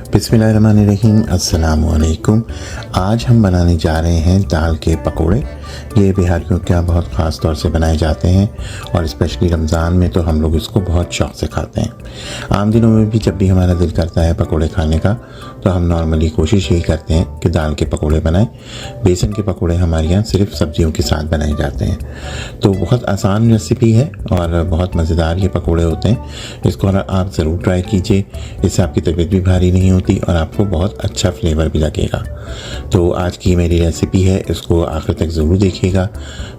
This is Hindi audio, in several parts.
बिस्मिल्लाहिर्रहमानिर्रहीम, अस्सलाम वालेकुम। आज हम बनाने जा रहे हैं दाल के पकोड़े। ये बिहारियों के यहाँ बहुत ख़ास तौर से बनाए जाते हैं और स्पेशली रमज़ान में तो हम लोग इसको बहुत शौक़ से खाते हैं। आम दिनों में भी जब भी हमारा दिल करता है पकोड़े खाने का तो हम नॉर्मली कोशिश यही करते हैं कि दाल के पकोड़े बनाएं। बेसन के पकोड़े हमारे यहाँ सिर्फ सब्जियों के साथ बनाए जाते हैं। तो बहुत आसान रेसिपी है और बहुत मज़ेदार ये पकोड़े होते हैं। इसको आप ज़रूर ट्राई कीजिए, इससे आपकी तबीयत भी भारी नहीं होती और आपको बहुत अच्छा फ्लेवर भी लगेगा। तो आज की मेरी रेसिपी है, इसको आखिर तक ज़रूर देखिएगा।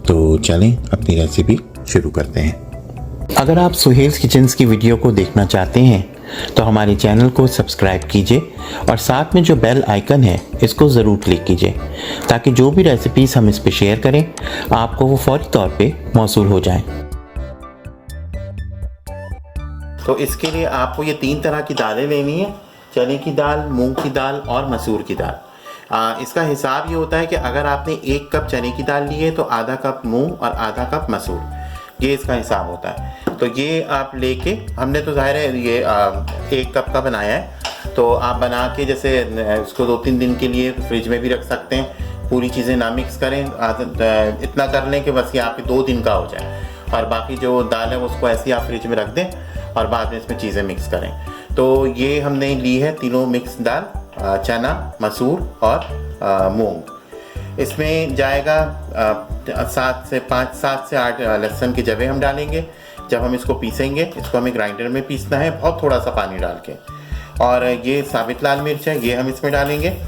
तो चलें अपनी रेसिपी शुरू करते हैं। अगर आप सुहेल्स किचन्स की वीडियो को देखना चाहते हैं तो हमारे चैनल को सब्सक्राइब कीजिए और साथ में जो बेल आइकन है इसको ज़रूर क्लिक कीजिए ताकि जो भी रेसिपीज़ हम इस पे शेयर करें आपको वो फौरी तौर पे मौसूल हो जाए। तो इसके लिए आपको ये 3 तरह की दालें लेनी है, चने की दाल, मूंग की दाल और मसूर की दाल। इसका हिसाब ये होता है कि अगर आपने 1 कप चने की दाल ली है तो आधा कप मूंग और आधा कप मसूर, ये इसका हिसाब होता है। तो ये आप लेके, हमने तो ज़ाहिर है ये 1 कप का बनाया है, तो आप बना के जैसे इसको 2-3 दिन के लिए फ्रिज में भी रख सकते हैं। पूरी चीज़ें ना मिक्स करें, इतना कर लें कि बस ये आपके 2 दिन का हो जाए और बाकी जो दाल है उसको ऐसे ही आप फ्रिज में रख दें और बाद में इसमें चीज़ें मिक्स करें। तो ये हमने ली है तीनों मिक्स दाल, चना, मसूर और मूंग। इसमें जाएगा 7 से 8 लहसुन के जवे हम डालेंगे। जब हम इसको पीसेंगे, इसको हमें ग्राइंडर में पीसना है बहुत थोड़ा सा पानी डाल के। और ये साबित लाल मिर्च है, ये हम इसमें डालेंगे।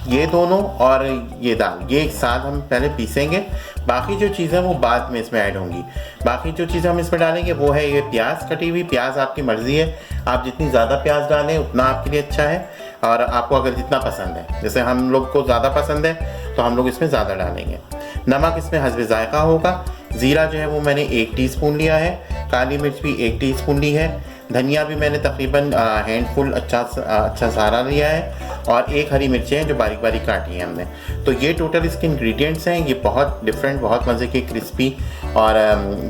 ये दोनों और ये दाल, ये एक साथ हम पहले पीसेंगे। बाकी जो चीज़ें वो बाद में इसमें ऐड होंगी। बाकी जो चीज़ें हम इसमें डालेंगे वो है ये प्याज कटी हुई। प्याज आपकी मर्ज़ी है, आप जितनी ज़्यादा प्याज डालें उतना आपके लिए अच्छा है और आपको अगर जितना पसंद है, जैसे हम लोग को ज़्यादा पसंद है तो हम लोग इसमें ज़्यादा डालेंगे। नमक इसमें हस्बे ज़ायक़ा होगा। ज़ीरा जो है वो मैंने 1 टीस्पून लिया है। काली मिर्च भी 1 टीस्पून ली है। धनिया भी मैंने तकरीबन हैंडफुल अच्छा सारा लिया है और 1 हरी मिर्चें हैं जो बारीक बारीक काटी हैं हमने। तो ये टोटल इसके इंग्रेडिएंट्स हैं। ये बहुत डिफरेंट, बहुत मज़े के, क्रिस्पी और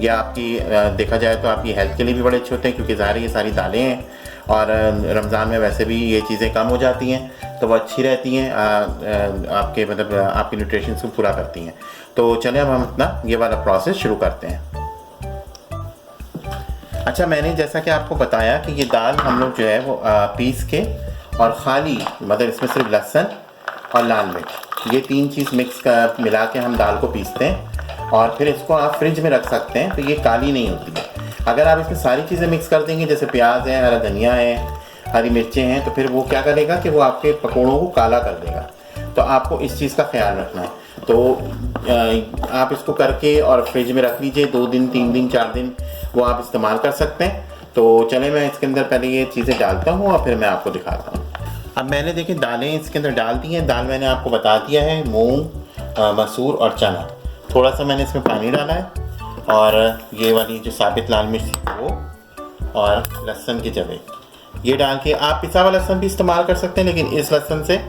ये आपकी देखा जाए तो आपकी हेल्थ के लिए भी बड़े अच्छे होते हैं क्योंकि ज़ाहिर ये सारी दालें हैं और रमज़ान में वैसे भी ये चीज़ें कम हो जाती हैं तो वो अच्छी रहती हैं, आपके मतलब आपके न्यूट्रिशन को पूरा करती हैं। तो चलें अब हम अपना ये वाला प्रोसेस शुरू करते हैं। अच्छा, मैंने जैसा कि आपको बताया कि ये दाल हम लोग जो है वो पीस के और ख़ाली मतलब इसमें सिर्फ लहसुन और लाल मिर्च, ये 3 चीज़ मिला के हम दाल को पीसते हैं और फिर इसको आप फ्रिज में रख सकते हैं तो ये काली नहीं होती है। अगर आप इसमें सारी चीज़ें मिक्स कर देंगे, जैसे प्याज है, हरा धनिया है, हरी मिर्चें हैं, तो फिर वो क्या करेगा कि वो आपके पकौड़ों को काला कर देगा। तो आपको इस चीज़ का ख्याल रखना है। तो आप इसको करके और फ्रिज में रख लीजिए 2 दिन, 3 दिन, 4 दिन वो आप इस्तेमाल कर सकते हैं। तो चलें मैं इसके अंदर पहले ये चीज़ें डालता हूँ और फिर मैं आपको दिखाता हूँ। अब मैंने देखिए दालें इसके अंदर डाल दी हैं। दाल मैंने आपको बता दिया है, मूंग, मसूर और चना। थोड़ा सा मैंने इसमें पानी डाला है और ये वाली जो साबित लाल मिर्च वो और लहसुन के जवे ये डाल के, आप पिसा हुआ लहसुन भी इस्तेमाल कर सकते हैं लेकिन इस लहसुन से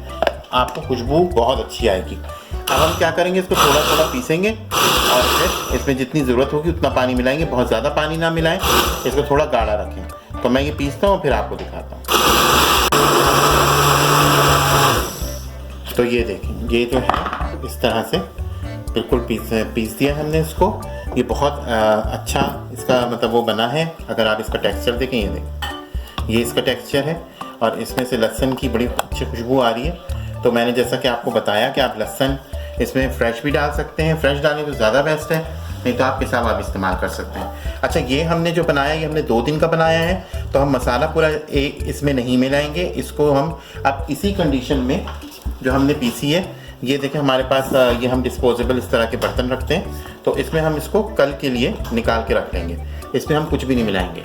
आपको खुशबू बहुत अच्छी आएगी। अब हम क्या करेंगे, इसको थोड़ा थोड़ा पीसेंगे और फिर इसमें जितनी ज़रूरत होगी उतना पानी मिलाएंगे। बहुत ज़्यादा पानी ना मिलाएं, इसको थोड़ा गाढ़ा रखें। तो मैं ये पीसता हूँ फिर आपको दिखाता हूँ। तो ये देखें, ये जो है इस तरह से बिल्कुल पीस दिया हमने इसको। ये बहुत अच्छा इसका मतलब वो बना है। अगर आप इसका टेक्सचर देखें, ये देखें, ये इसका टेक्सचर है और इसमें से लहसुन की बड़ी अच्छी खुशबू आ रही है। तो मैंने जैसा कि आपको बताया कि आप लहसुन इसमें फ्रेश भी डाल सकते हैं। फ्रेश डालें तो ज़्यादा बेस्ट है, नहीं तो आपके साथ आप इस्तेमाल कर सकते हैं। अच्छा, ये हमने जो बनाया ये हमने 2 दिन का बनाया है तो हम मसाला पूरा इसमें नहीं मिलाएंगे। इसको हम अब इसी कंडीशन में जो हमने पीसी है, ये देखें हमारे पास ये हम डिस्पोजेबल इस तरह के बर्तन रखते हैं तो इसमें हम इसको कल के लिए निकाल के रख लेंगे। इसमें हम कुछ भी नहीं मिलाएंगे।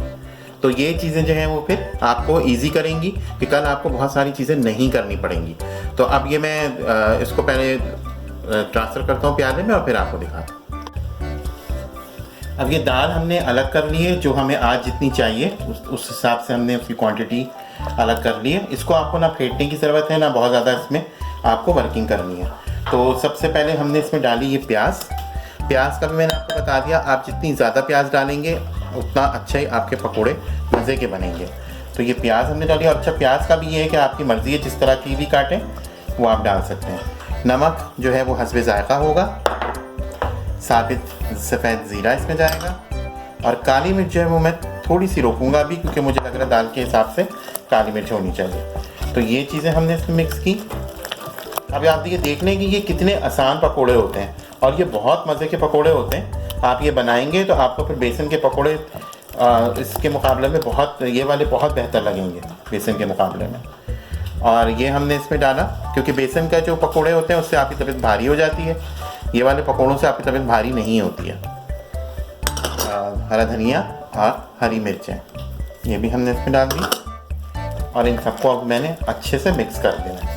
तो ये चीज़ें जो हैं वो फिर आपको इजी करेंगी कि कल आपको बहुत सारी चीज़ें नहीं करनी पड़ेंगी। तो अब ये मैं इसको पहले ट्रांसफ़र करता हूँ प्याले में और फिर आपको दिखाता हूँ। अब ये दाल हमने अलग कर ली है, जो हमें आज जितनी चाहिए उस हिसाब से हमने उसकी क्वांटिटी अलग कर ली है। इसको आपको ना फेंटने की ज़रूरत है ना बहुत ज़्यादा इसमें आपको वर्किंग करनी है। तो सबसे पहले हमने इसमें डाली ये प्याज। प्याज का भी मैंने आपको बता दिया, आप जितनी ज़्यादा प्याज डालेंगे उतना अच्छा ही आपके पकोड़े मज़े के बनेंगे। तो ये प्याज हमने डाली। और अच्छा, प्याज का भी ये है कि आपकी मर्ज़ी है, जिस तरह की भी काटें वो आप डाल सकते हैं। नमक जो है वो हस्बे ज़ायक़ा होगा। साबित सफ़ेद ज़ीरा इसमें जाएगा। और काली मिर्च जो है वो मैं थोड़ी सी रोकूंगा अभी, क्योंकि मुझे लग रहा है दाल के हिसाब से काली मिर्च होनी चाहिए। तो ये चीज़ें हमने इसमें मिक्स की। अब आप ये देख लें कि ये कितने आसान पकोड़े होते हैं और ये बहुत मज़े के पकोड़े होते हैं। आप ये बनाएंगे तो आपको फिर बेसन के पकोड़े इसके मुकाबले में ये वाले बहुत बेहतर लगेंगे बेसन के मुकाबले में। और ये हमने इसमें डाला क्योंकि बेसन का जो पकोड़े होते हैं उससे आपकी तबीयत भारी हो जाती है, ये वाले पकोड़ों से आपकी तबीयत भारी नहीं होती है। हरा धनिया और हरी मिर्चें ये भी हमने इसमें डाल दी और इन सबको अब मैंने अच्छे से मिक्स कर देना है।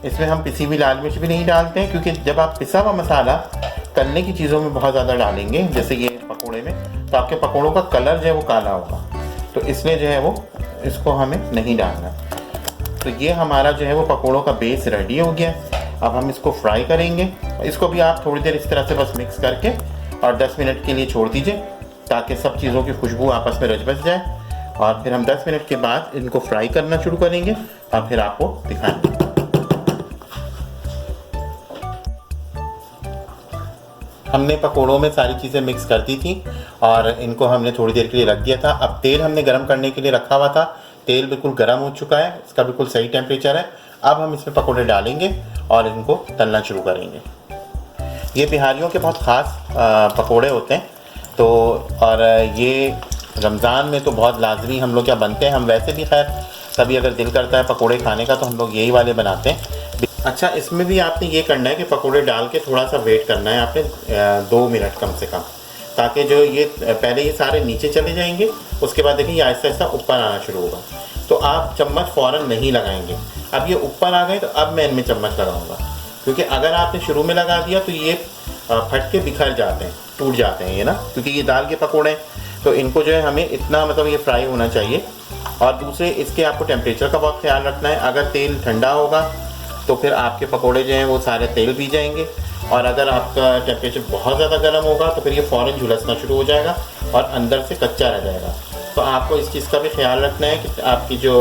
इसमें हम पिसी हुई लाल मिर्च भी नहीं डालते हैं, क्योंकि जब आप पिसा हुआ मसाला तलने की चीज़ों में बहुत ज़्यादा डालेंगे, जैसे ये पकोड़े में, तो आपके पकोड़ों का कलर जो है वो काला होगा, तो इसलिए जो है वो इसको हमें नहीं डालना। तो ये हमारा जो है वो पकोड़ों का बेस रेडी हो गया। अब हम इसको फ्राई करेंगे। इसको भी आप थोड़ी देर इस तरह से बस मिक्स करके और 10 मिनट के लिए छोड़ दीजिए, ताकि सब चीज़ों की खुशबू आपस में रच बस जाए। और फिर हम 10 मिनट के बाद इनको फ्राई करना शुरू करेंगे और फिर आपको दिखाएंगे। हमने पकोड़ों में सारी चीज़ें मिक्स कर दी थी और इनको हमने थोड़ी देर के लिए रख दिया था। अब तेल हमने गर्म करने के लिए रखा हुआ था, तेल बिल्कुल गर्म हो चुका है, इसका बिल्कुल सही टेम्परेचर है। अब हम इसमें पकोड़े डालेंगे और इनको तलना शुरू करेंगे। ये बिहारियों के बहुत ख़ास पकोड़े होते हैं, तो और ये रमज़ान में तो बहुत लाजमी हम लोग क्या बनते हैं। हम वैसे भी खैर कभी अगर दिल करता है पकोड़े खाने का तो हम लोग यही वाले बनाते हैं। अच्छा, इसमें भी आपने ये करना है कि पकोड़े डाल के थोड़ा सा वेट करना है आपने 2 मिनट कम से कम, ताकि जो ये पहले ये सारे नीचे चले जाएंगे, उसके बाद देखिए ये आहिस्ता आहिस्ता ऊपर आना शुरू होगा। तो आप चम्मच फ़ौरन नहीं लगाएंगे। अब ये ऊपर आ गए तो अब मैं इनमें चम्मच लगाऊंगा, क्योंकि अगर आपने शुरू में लगा दिया तो ये फट के बिखर जाते हैं, टूट जाते हैं ये ना, क्योंकि ये दाल के पकोड़े हैं। तो इनको जो है हमें इतना मतलब ये फ्राई होना चाहिए। और दूसरे इसके आपको टेम्परेचर का बहुत ख्याल रखना है। अगर तेल ठंडा होगा तो फिर आपके पकोड़े जो हैं वो सारे तेल पी जाएंगे, और अगर आपका टेम्परेचर बहुत ज़्यादा गर्म होगा तो फिर ये फ़ौरन झुलसना शुरू हो जाएगा और अंदर से कच्चा रह जाएगा। तो आपको इस चीज़ का भी ख्याल रखना है कि आपकी जो,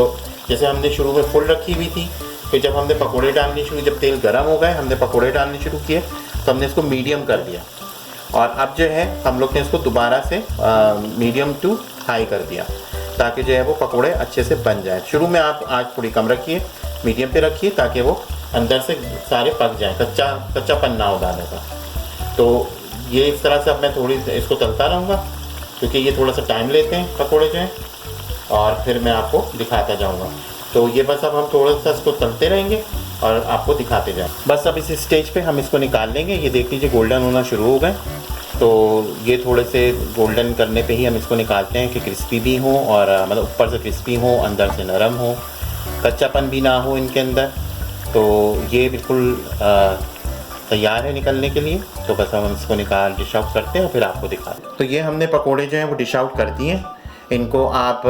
जैसे हमने शुरू में फुल रखी हुई थी, फिर जब हमने पकोड़े डालने शुरू, जब तेल गर्म हो गए हमने पकोड़े डालने शुरू किए तो हमने इसको मीडियम कर दिया। और अब जो है हम लोग ने इसको दोबारा से मीडियम टू हाई कर दिया, ताकि जो है वो पकोड़े अच्छे से बन जाए। शुरू में आप आँच थोड़ी कम रखिए, मीडियम पे रखिए, ताकि वो अंदर से सारे पक जाएँ, कच्चापन ना हो दाने का। तो ये इस तरह से अब मैं थोड़ी इसको तलता रहूँगा, क्योंकि ये थोड़ा सा टाइम लेते हैं पकोड़े जो हैं, और फिर मैं आपको दिखाता जाऊँगा। तो ये बस अब हम थोड़ा सा इसको तलते रहेंगे और आपको दिखाते जाएँ। बस अब इस स्टेज पे हम इसको निकाल लेंगे। ये देख लीजिए गोल्डन होना शुरू हो गए। तो ये थोड़े से गोल्डन करने पे ही हम इसको निकालते हैं कि क्रिस्पी भी हो, और मतलब ऊपर से क्रिस्पी हो, अंदर से नरम हो, कच्चापन भी ना हो इनके अंदर। तो ये बिल्कुल तैयार है निकलने के लिए। तो बस हम इसको निकाल डिश आउट करते हैं और फिर आपको दिखाते हैं। तो ये हमने पकोड़े जो हैं वो डिश आउट कर दिए। इनको आप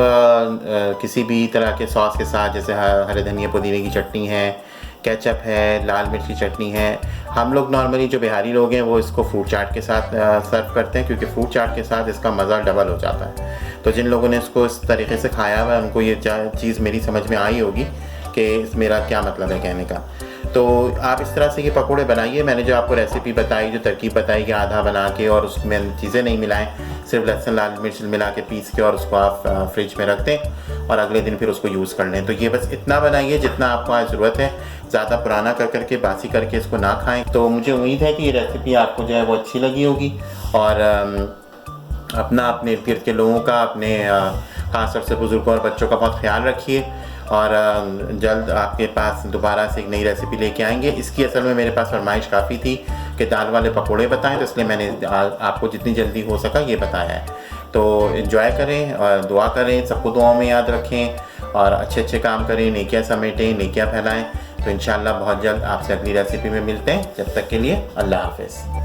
किसी भी तरह के सॉस के साथ, जैसे हरे धनिया पुदीने की चटनी है, केचप है, लाल मिर्च की चटनी है। हम लोग नॉर्मली जो बिहारी लोग हैं वो इसको फ्रूट चाट के साथ सर्व करते हैं, क्योंकि फ्रूट चाट के साथ इसका मज़ा डबल हो जाता है। तो जिन लोगों ने इसको इस तरीके से खाया हुआ है उनको ये चीज़ मेरी समझ में आई होगी कि मेरा क्या मतलब है कहने का। तो आप इस तरह से ये पकोड़े बनाइए। मैंने जो आपको रेसिपी बताई, जो तरकीब बताई कि आधा बना के और उसमें चीज़ें नहीं मिलाएं, सिर्फ लहसुन लाल मिर्च मिला के पीस के और उसको आप फ्रिज में रख दें और अगले दिन फिर उसको यूज़ कर लें। तो ये बस इतना बनाइए जितना आपको आज ज़रूरत है, ज़्यादा पुराना करके बासी करके इसको ना खाएं। तो मुझे उम्मीद है कि ये रेसिपी आपको जो है वो अच्छी लगी होगी, और अपने इर्द गिर्द के लोगों का, अपने ख़ास तौर से बुज़ुर्गों और बच्चों का बहुत ख्याल रखिए। और जल्द आपके पास दोबारा से एक नई रेसिपी लेके आएंगे। इसकी असल में मेरे पास फरमाइश काफ़ी थी कि दाल वाले पकोड़े बताएं, तो इसलिए मैंने आपको जितनी जल्दी हो सका ये बताया है। तो एंजॉय करें और दुआ करें, सबको दुआओं में याद रखें और अच्छे अच्छे काम करें, नेकियां समेटें, नेकियां फैलाएं। तो इंशाअल्लाह बहुत जल्द आपसे अगली रेसिपी में मिलते हैं। जब तक के लिए अल्लाह हाफ़िज़।